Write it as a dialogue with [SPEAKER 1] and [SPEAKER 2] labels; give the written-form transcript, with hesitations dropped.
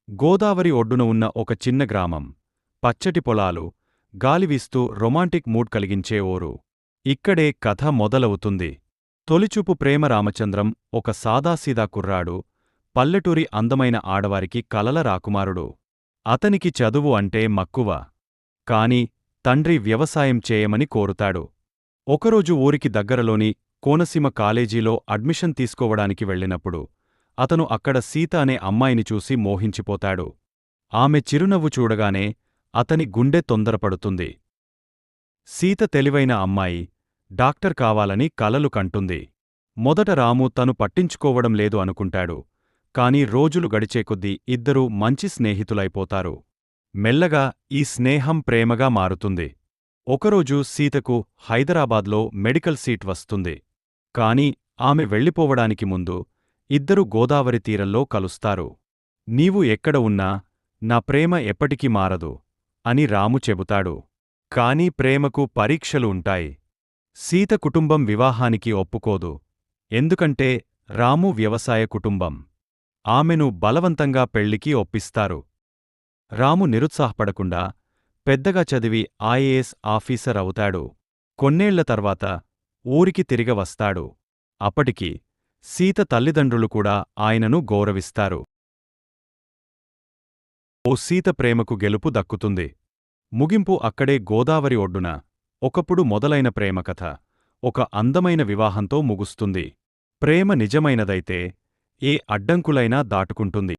[SPEAKER 1] గోదావరి ఒడ్డున ఉన్న ఒక చిన్న గ్రామం. పచ్చటి పొలాలు, గాలివీస్తూ రొమాంటిక్ మూడ్ కలిగించే ఊరు. ఇక్కడే కథ మొదలవుతుంది. తొలిచూపు ప్రేమ. రామచంద్రం ఒక సాదాసీదా కుర్రాడు, పల్లెటూరి అందమైన ఆడవారికి కలల రాకుమారుడు. అతనికి చదువు అంటే మక్కువ. కాని తండ్రి వ్యవసాయం చేయమని కోరుతాడు. ఒకరోజు ఊరికి దగ్గరలోని కోనసీమ కాలేజీలో అడ్మిషన్ తీసుకోవడానికి వెళ్ళినప్పుడు అతను అక్కడ సీత అనే అమ్మాయిని చూసి మోహించిపోతాడు. ఆమె చిరునవ్వు చూడగానే అతని గుండె తొందరపడుతుంది. సీత తెలివైన అమ్మాయి, డాక్టర్ కావాలని కలలు కంటుంది. మొదట రాము తను పట్టించుకోవడం లేదు అనుకుంటాడు. కాని రోజులు గడిచేకొద్దీ ఇద్దరూ మంచి స్నేహితులైపోతారు. మెల్లగా ఈ స్నేహం ప్రేమగా మారుతుంది. ఒకరోజు సీతకు హైదరాబాద్లో మెడికల్ సీట్ వస్తుంది. కాని ఆమె వెళ్ళిపోవడానికి ముందు ఇద్దరు గోదావరి తీరంలో కలుస్తారు. నీవు ఎక్కడ ఉన్నా నా ప్రేమ ఎప్పటికీ మారదు అని రాము చెబుతాడు. కాని ప్రేమకు పరీక్షలు ఉంటాయి. సీత కుటుంబం వివాహానికి ఒప్పుకోదు. ఎందుకంటే రాము వ్యవసాయ కుటుంబం. ఆమెను బలవంతంగా పెళ్లికి ఒప్పిస్తారు. రాము నిరుత్సాహపడకుండా పెద్దగా చదివి ఐఏఎస్ ఆఫీసర్ అవుతాడు. కొన్నేళ్ల తర్వాత ఊరికి తిరిగి వస్తాడు. అప్పటికి సీత తల్లిదండ్రులు కూడా ఆయనను గౌరవిస్తారు. ఓ సీత ప్రేమకు గెలుపు దక్కుతుంది. ముగింపు అక్కడే గోదావరి ఒడ్డున ఒకప్పుడు మొదలైన ప్రేమకథ ఒక అందమైన వివాహంతో ముగుస్తుంది. ప్రేమ నిజమైనదైతే ఏ అడ్డంకులైనా దాటుకుంటుంది.